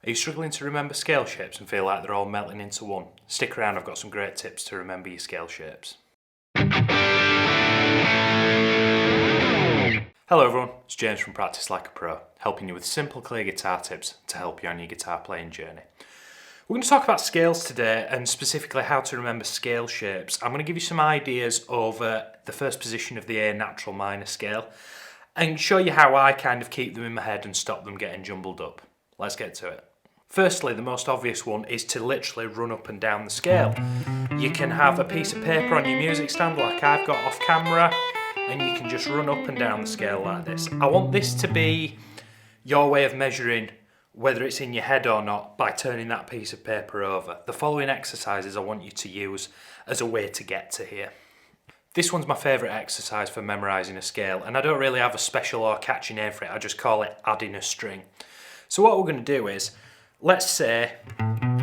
Are you struggling to remember scale shapes and feel like they're all melting into one? Stick around, I've got some great tips to remember your scale shapes. Hello everyone, it's James from Practice Like a Pro, helping you with simple, clear guitar tips to help you on your guitar playing journey. We're going to talk about scales today, and specifically how to remember scale shapes. I'm going to give you some ideas over the first position of the A natural minor scale and show you how I kind of keep them in my head and stop them getting jumbled up. Let's get to it. Firstly, the most obvious one is to literally run up and down the scale. You can have a piece of paper on your music stand like I've got off camera, and you can just run up and down the scale like this. I want this to be your way of measuring whether it's in your head or not by turning that piece of paper over. The following exercises I want you to use as a way to get to here. This one's my favourite exercise for memorising a scale, and I don't really have a special or catchy name for it, I just call it adding a string. So what we're going to do is, let's say,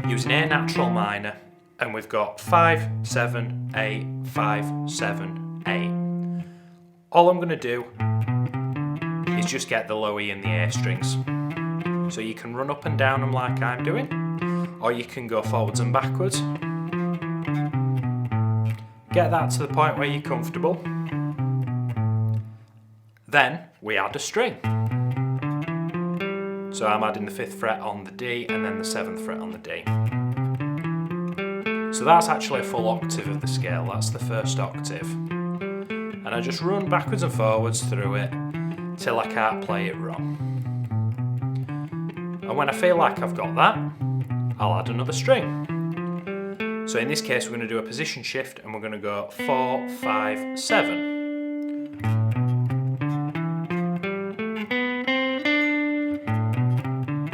using A natural minor, and we've got 5, 7, 8, 5, 7, 8. All I'm going to do is just get the low E and the A strings. So you can run up and down them like I'm doing, or you can go forwards and backwards. Get that to the point where you're comfortable. Then we add a string. So I'm adding the 5th fret on the D and then the 7th fret on the D. So that's actually a full octave of the scale, that's the first octave. And I just run backwards and forwards through it till I can't play it wrong. And when I feel like I've got that, I'll add another string. So in this case we're going to do a position shift and we're going to go 4, 5, 7.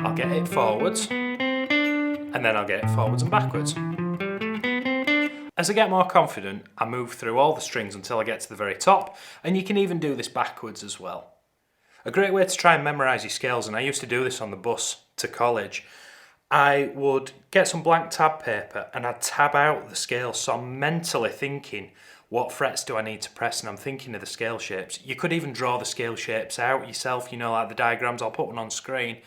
I'll get it forwards, and then I'll get it forwards and backwards. As I get more confident, I move through all the strings until I get to the very top, and you can even do this backwards as well. A great way to try and memorise your scales, and I used to do this on the bus to college, I would get some blank tab paper and I'd tab out the scales, so I'm mentally thinking, what frets do I need to press, and I'm thinking of the scale shapes. You could even draw the scale shapes out yourself, you know, like the diagrams. I'll put one on screen.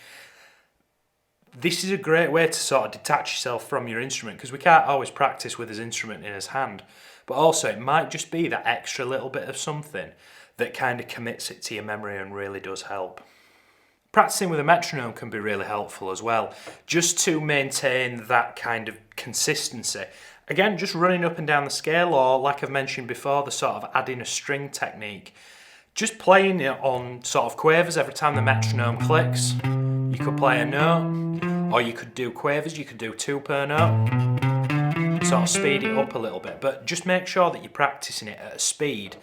This is a great way to sort of detach yourself from your instrument, because we can't always practice with his instrument in his hand, but also it might just be that extra little bit of something that kind of commits it to your memory and really does help. Practicing with a metronome can be really helpful as well, just to maintain that kind of consistency. Again, just running up and down the scale, or like I've mentioned before, the sort of adding a string technique. Just playing it on sort of quavers every time the metronome clicks. You could play a note, or you could do quavers, you could do 2 per note. Sort of speed it up a little bit, but just make sure that you're practicing it at a speed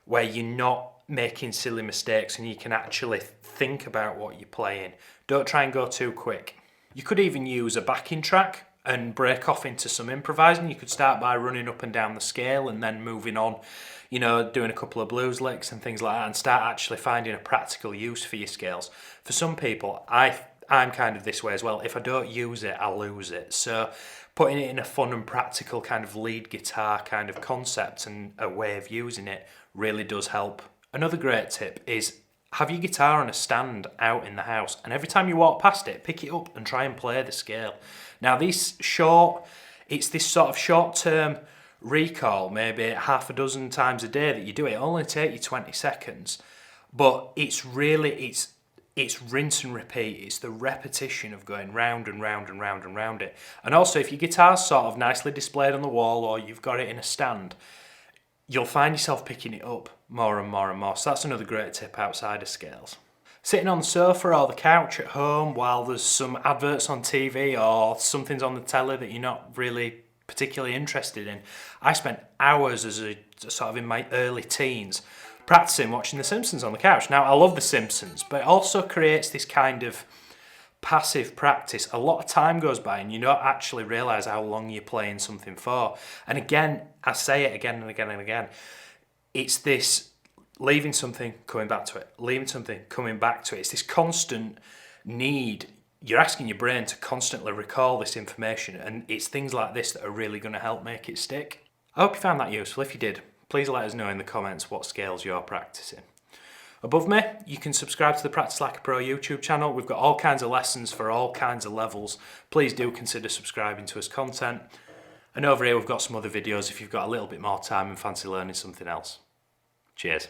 where you're not making silly mistakes and you can actually think about what you're playing. Don't try and go too quick. You could even use a backing track and break off into some improvising. You could start by running up and down the scale and then moving on, you know, doing a couple of blues licks and things like that, and start actually finding a practical use for your scales. For some people, I'm kind of this way as well. If I don't use it, I lose it. So putting it in a fun and practical kind of lead guitar kind of concept and a way of using it really does help. Another great tip is have your guitar on a stand out in the house, and every time you walk past it, pick it up and try and play the scale. Now it's this sort of short-term recall, maybe half a dozen times a day that you do it. It'll only take you 20 seconds, but it's rinse and repeat. It's the repetition of going round and round and round and round it. And also, if your guitar's sort of nicely displayed on the wall or you've got it in a stand, you'll find yourself picking it up more and more and more. So that's another great tip outside of scales. Sitting on the sofa or the couch at home while there's some adverts on TV or something's on the telly that you're not really particularly interested in. I spent hours as a sort of in my early teens practicing watching The Simpsons on the couch. Now, I love The Simpsons, but it also creates this kind of passive practice. A lot of time goes by and you don't actually realise how long you're playing something for. And again, I say it again and again and again, it's this leaving something, coming back to it, leaving something, coming back to it. It's this constant need. You're asking your brain to constantly recall this information, and it's things like this that are really going to help make it stick. I hope you found that useful. If you did, please let us know in the comments what scales you're practicing. Above me, you can subscribe to the Practice Like a Pro YouTube channel. We've got all kinds of lessons for all kinds of levels. Please do consider subscribing to us content. And over here we've got some other videos if you've got a little bit more time and fancy learning something else. Cheers.